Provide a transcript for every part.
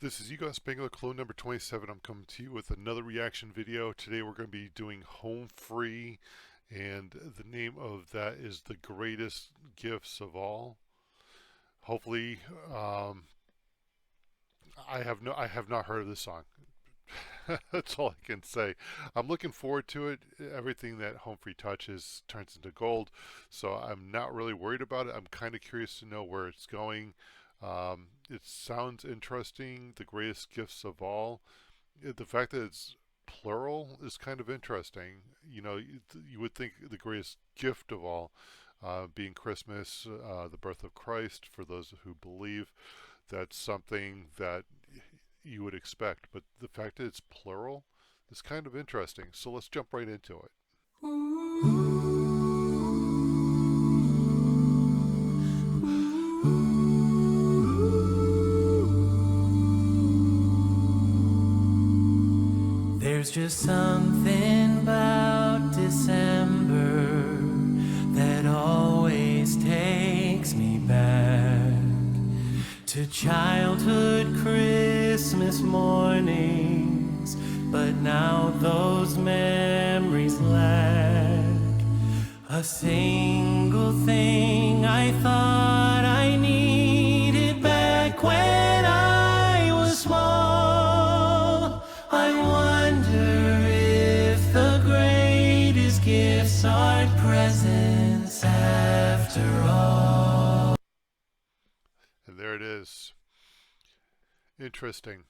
This is Ego Spangler, clone number 27. I'm coming to you with another reaction video. Today we're going to be doing Home Free, and the name of that is The Greatest Gifts of All. Hopefully, I have not heard of this song. That's all I can say. I'm looking forward to it. Everything that Home Free touches turns into gold, so I'm not really worried about it. I'm kind of curious to know where it's going. It sounds interesting. The greatest gifts of all. The fact that it's plural is kind of interesting. You would think the greatest gift of all being Christmas, the birth of Christ, for those who believe. That's something that you would expect. But the fact that it's plural is kind of interesting. So let's jump right into it. There's just something about December that always takes me back to childhood Christmas mornings, but now those memories lack a single thing I thought I needed back when I was small. I wonder if the greatest gifts aren't presents after all. And there it is. Interesting.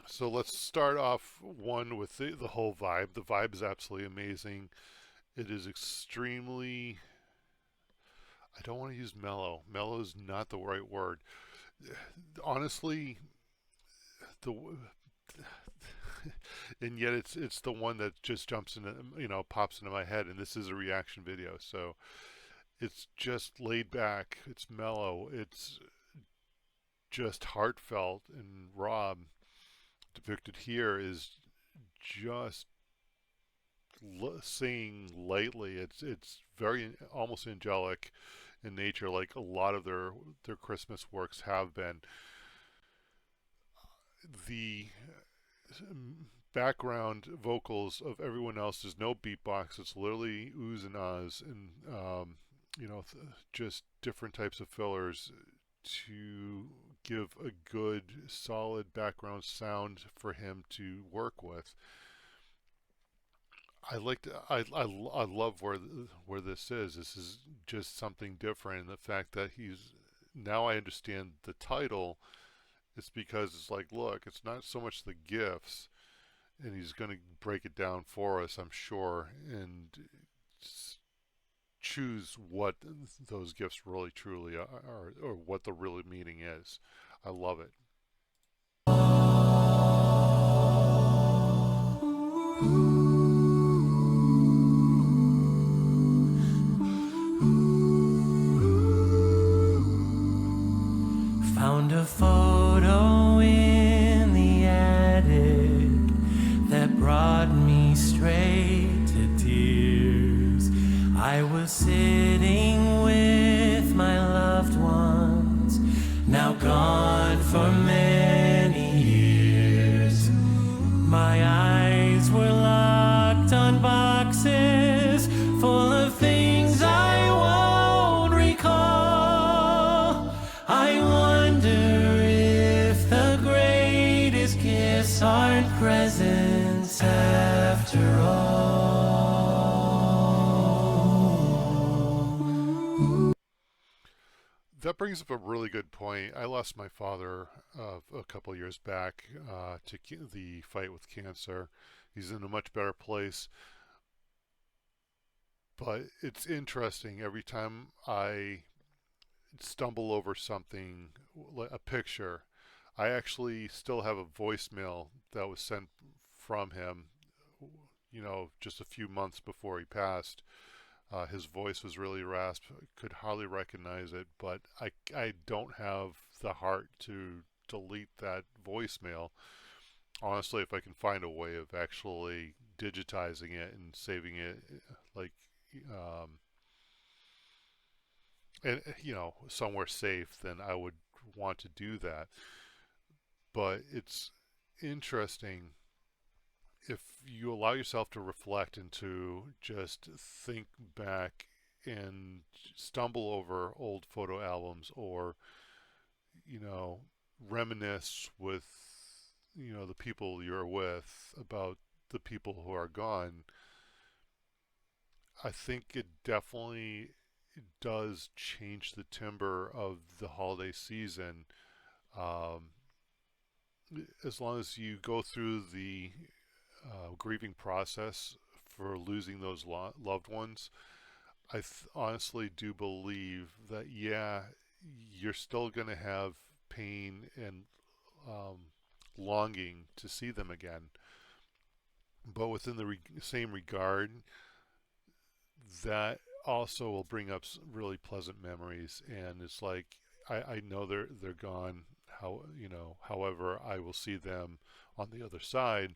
So let's start off one with the whole vibe. The vibe is absolutely amazing. It is extremely, I don't want to use mellow. Mellow is not the right word. Honestly, the and yet it's the one that just jumps into, pops into my head, and this is a reaction video. So it's just laid back, it's mellow, it's just heartfelt, and Rob depicted here is just singing lightly. It's very almost angelic in nature, like a lot of their Christmas works have been. The background vocals of everyone else, there's no beatbox. It's literally oohs and ahs, and just different types of fillers to give a good solid background sound for him to work with. I love where this is. This is just something different, and the fact that he's, now I understand the title. It's because it's like, look, it's not so much the gifts, and he's going to break it down for us, I'm sure, and choose what those gifts really truly are, or what the real meaning is. I love it. Found a photo in the attic that brought me straight to tears. I was sitting with my loved ones, now gone for many years. My eyes were locked on boxes full of things I won't recall. I wonder if the greatest gifts aren't presents after all. That brings up a really good point. I lost my father a couple of years back to the fight with cancer. He's in a much better place. But it's interesting every time I stumble over something, a picture. I actually still have a voicemail that was sent from him, just a few months before he passed. His voice was really rasped. I could hardly recognize it, but I don't have the heart to delete that voicemail. Honestly, if I can find a way of actually digitizing it and saving it, like, um, and somewhere safe, then I would want to do that. but it's interesting if you allow yourself to reflect and to just think back and stumble over old photo albums, or you know reminisce with the people you're with about the people who are gone. I think it definitely does change the timbre of the holiday season. um, as long as you go through the grieving process for losing those loved ones, honestly do believe that, yeah, you're still going to have pain and um, longing to see them again. But within the same regard, that also will bring up really pleasant memories. And it's like, I know they're gone. However, I will see them on the other side.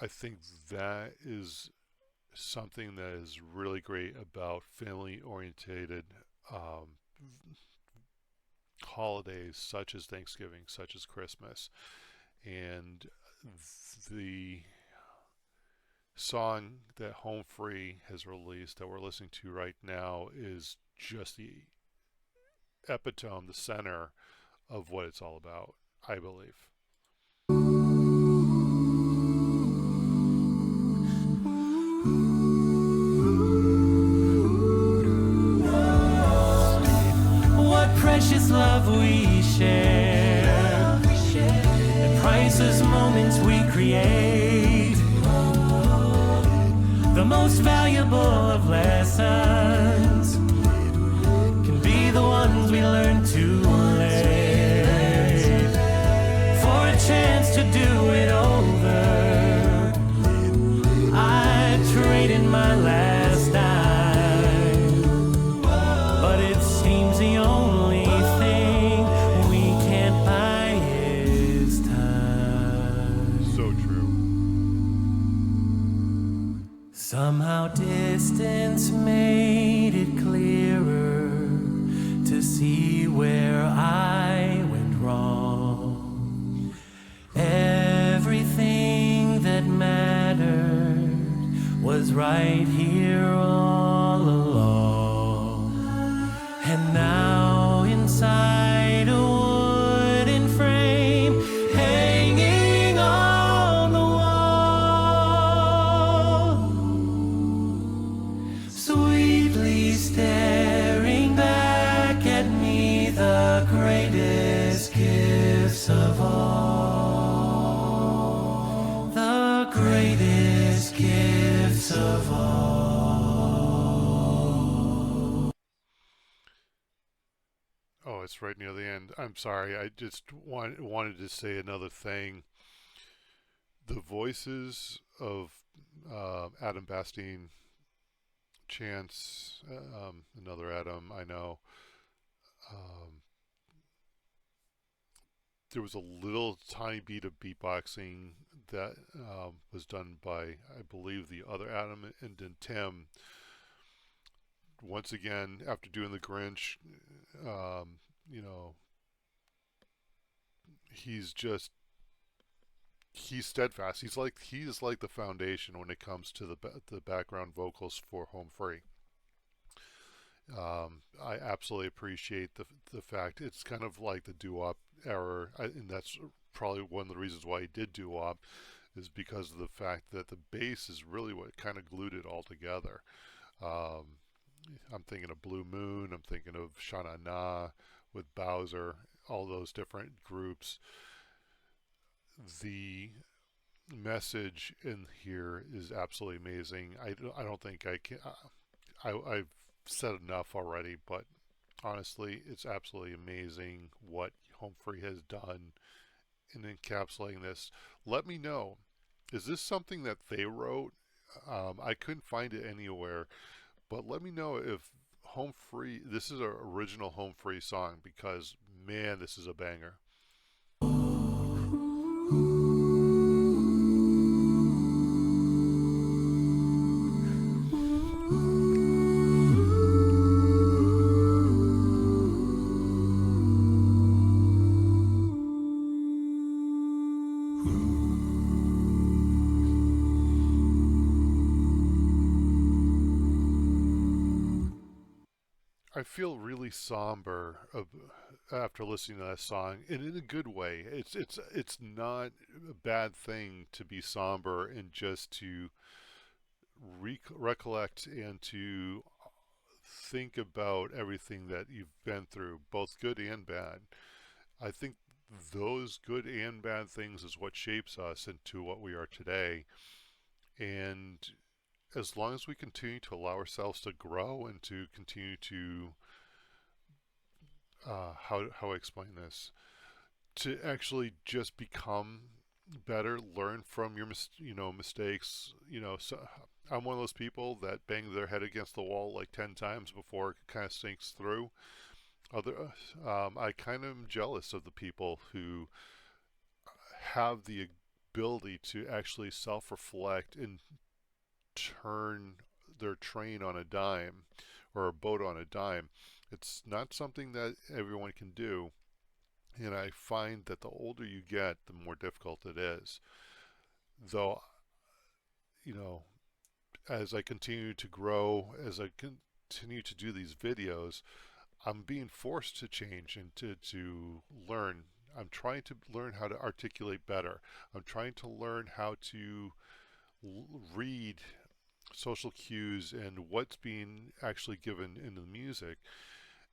I think that is something that is really great about family orientated um, holidays such as Thanksgiving, such as Christmas. And the song that Home Free has released that we're listening to right now is just the epitome, the center of what it's all about, I believe. What precious love we share, and priceless moments we create. The most valuable of lessons can be the ones we learn too late. For a chance to do it over, I traded my last dime, but it seems the only thing we can't buy is time. So true. Somehow distance made it clearer to see where I went wrong. Everything that mattered was right here all along. And now inside a wooden frame hanging on the wall, sweetly staring back at me, the greatest gifts of all, the greatest gifts of all. Oh, it's right near the end. I'm sorry. I just wanted to say another thing. The voices of Adam Bastine, Chance, another Adam I know. Um, there was a little tiny beat of beatboxing that was done by, I believe, the other Adam, and then Tim. Once again, after doing the Grinch, um, you know, he's just he's steadfast. He's like the foundation when it comes to the background vocals for Home Free. I absolutely appreciate the fact it's kind of like the doo-wop era, and that's probably one of the reasons why he did doo-wop, is because of the fact that the bass is really what kind of glued it all together. Um, I'm thinking of Blue Moon. I'm thinking of Shana Na with Bowser. All those different groups. The message in here is absolutely amazing. I don't think I can. I've said enough already, but honestly, it's absolutely amazing what Home Free has done in encapsulating this. Let me know. Is this something that they wrote? I couldn't find it anywhere, but let me know if Home Free, this is an original Home Free song, because man, this is a banger. I feel really somber after listening to that song, and in a good way. It's not a bad thing to be somber and just to recollect and to think about everything that you've been through, both good and bad. I think those good and bad things is what shapes us into what we are today. And as long as we continue to allow ourselves to grow and to continue to how I explain this, to actually just become better, learn from your mistakes. So I'm one of those people that bang their head against the wall like 10 times before it kind of sinks through. I kind of am jealous of the people who have the ability to actually self-reflect and turn their train on a dime or a boat on a dime. It's not something that everyone can do, and I find that the older you get, the more difficult it is. Though, you know, as I continue to grow, as I continue to do these videos, I'm being forced to change and to learn. I'm trying to learn how to articulate better. I'm trying to learn how to read social cues and what's being actually given in the music.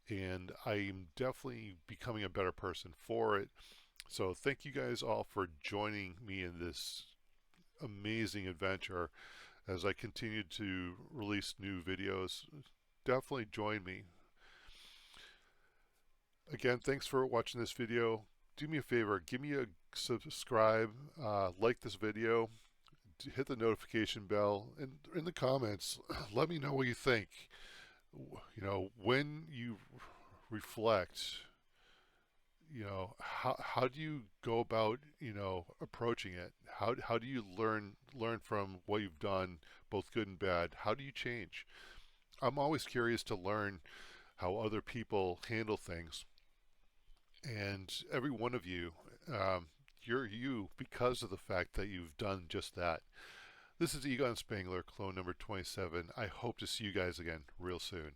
And I'm definitely becoming a better person for it. So thank you guys all for joining me in this amazing adventure as I continue to release new videos. Definitely join me. Again, thanks for watching this video. Do me a favor, give me a subscribe, like this video, hit the notification bell, and in the comments, let me know what you think. When you reflect, how do you go about, approaching it? How do you learn from what you've done, both good and bad? How do you change? I'm always curious to learn how other people handle things. And every one of you, you're you because of the fact that you've done just that. This is Egon Spangler, clone number 27. I hope to see you guys again real soon.